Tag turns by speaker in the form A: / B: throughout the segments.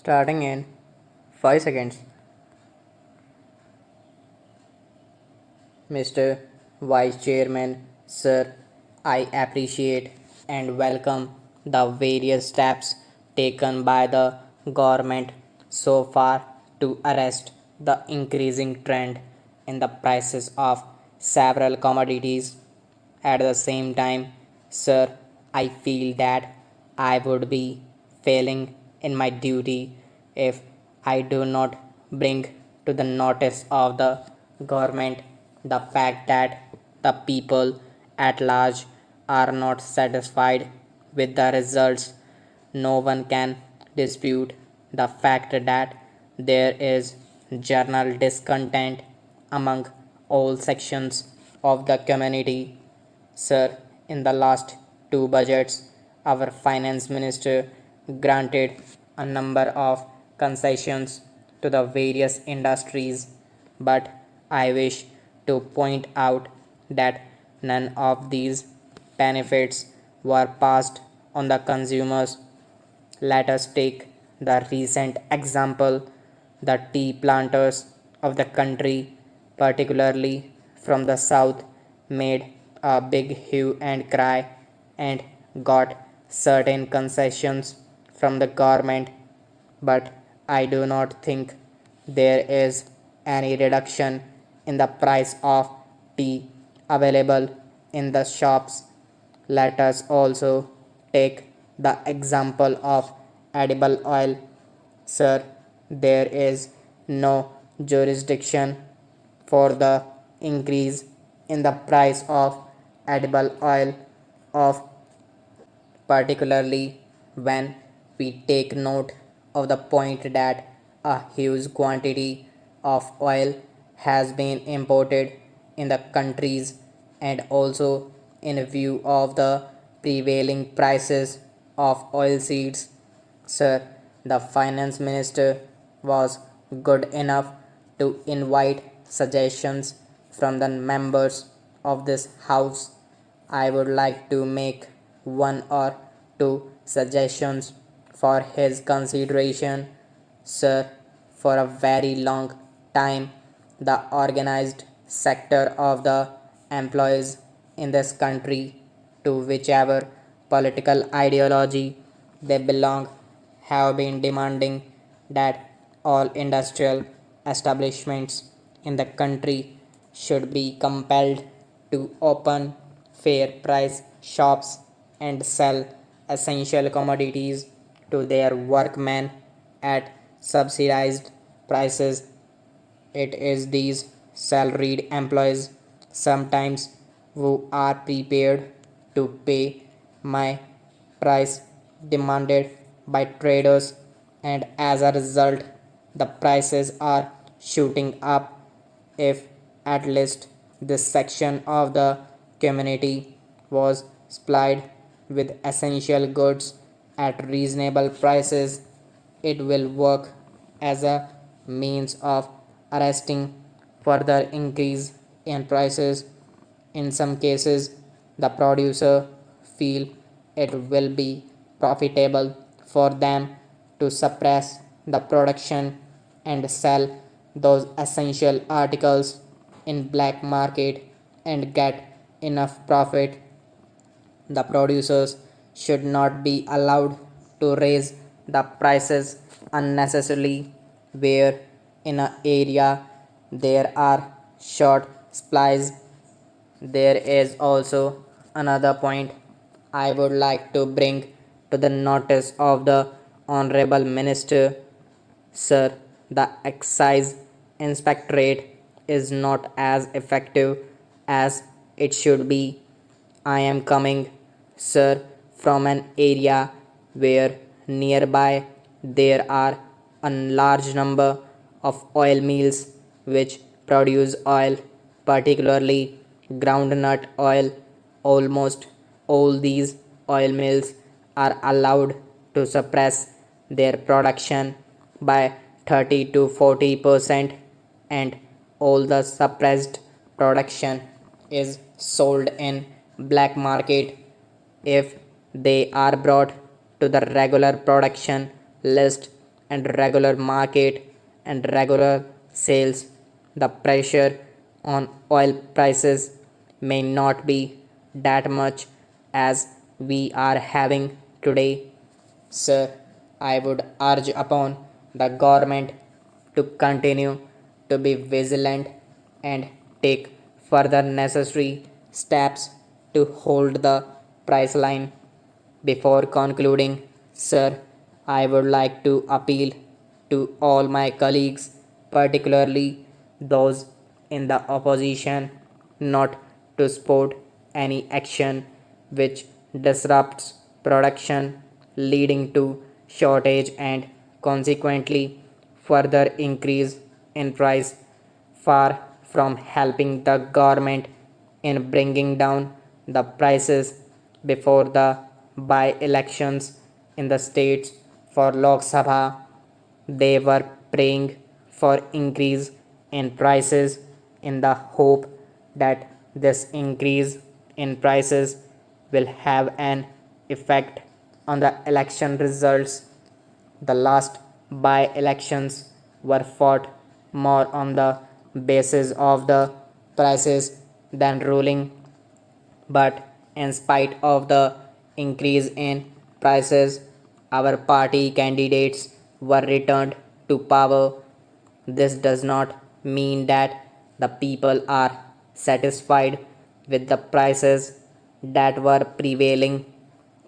A: Starting in 5 seconds. Mr. Vice Chairman, Sir, I appreciate and welcome the various steps taken by the government so far to arrest the increasing trend in the prices of several commodities. At the same time, sir, I feel that I would be failing in my duty if I do not bring to the notice of the government the fact that the people at large are not satisfied with the results. No one can dispute the fact that there is general discontent among all sections of the community. Sir, in the last two budgets, our finance minister granted a number of concessions to the various industries, but I wish to point out that none of these benefits were passed on the consumers. Let us take the recent example: the tea planters of the country, particularly from the south, made a big hue and cry and got certain concessions from the government, but I do not think there is any reduction in the price of tea available in the shops. Let us also take the example of edible oil. Sir, there is no jurisdiction for the increase in the price of edible oil, of particularly when we take note of the point that a huge quantity of oil has been imported in the countries, and also in view of the prevailing prices of oil seeds. Sir, the finance minister was good enough to invite suggestions from the members of this house. I would like to make one or two suggestions for his consideration. Sir, for a very long time, the organized sector of the employees in this country, to whichever political ideology they belong, have been demanding that all industrial establishments in the country should be compelled to open fair price shops and sell essential commodities to their workmen at subsidized prices. It is these salaried employees sometimes who are prepared to pay my price demanded by traders, and as a result, the prices are shooting up. If at least this section of the community was supplied with essential goods at reasonable prices, it will work as a means of arresting further increase in prices. In some cases, the producer feel it will be profitable for them to suppress the production and sell those essential articles in black market and get enough profit. The producers should not be allowed to raise the prices unnecessarily where in an area there are short supplies. There is also another point I would like to bring to the notice of the Honorable Minister. Sir, the excise inspectorate is not as effective as it should be. I am coming, sir, from an area where nearby there are a large number of oil mills which produce oil, particularly groundnut oil. Almost all these oil mills are allowed to suppress their production by 30 to 40%, and all the suppressed production is sold in black market. If they are brought to the regular production list and regular market and regular sales, the pressure on oil prices may not be that much as we are having today. Sir, I would urge upon the government to continue to be vigilant and take further necessary steps to hold the price line. Before concluding, sir, I would like to appeal to all my colleagues, particularly those in the opposition, not to support any action which disrupts production, leading to shortage and consequently further increase in price, far from helping the government in bringing down the prices. Before the by elections in the states for Lok Sabha, they were praying for increase in prices in the hope that this increase in prices will have an effect on the election results. The last by elections were fought more on the basis of the prices than ruling, but in spite of the increase in prices, our party candidates were returned to power. This does not mean that the people are satisfied with the prices that were prevailing,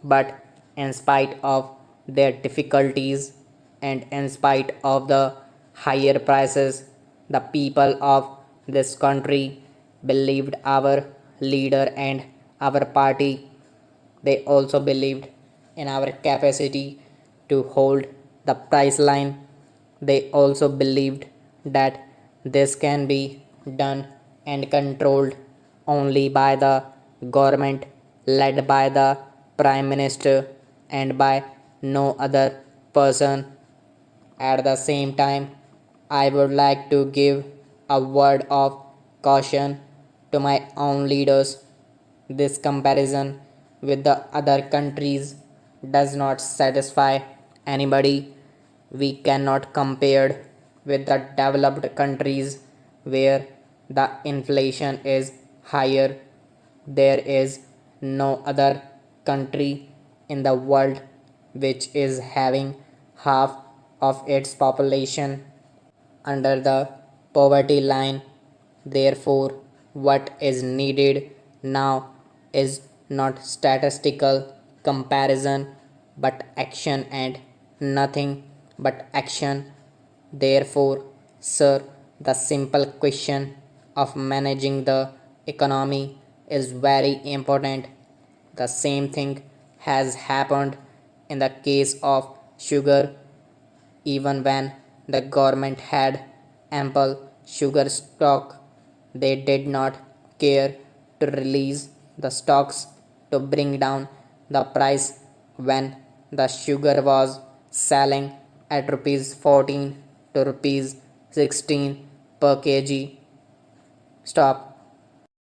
A: but in spite of their difficulties and in spite of the higher prices, the people of this country believed our leader and our party. They also believed in our capacity to hold the price line. They also believed that this can be done and controlled only by the government led by the Prime Minister and by no other person. At the same time, I would like to give a word of caution to my own leaders. This comparison with the other countries does not satisfy anybody. We cannot compare with the developed countries where the inflation is higher. There is no other country in the world which is having half of its population under the poverty line. Therefore, what is needed now is not statistical comparison but action and nothing but action. Therefore, sir, the simple question of managing the economy is very important. The same thing has happened in the case of sugar. Even when the government had ample sugar stock, they did not care to release the stocks to bring down the price when the sugar was selling at rupees 14 to rupees 16 per kg. Stop.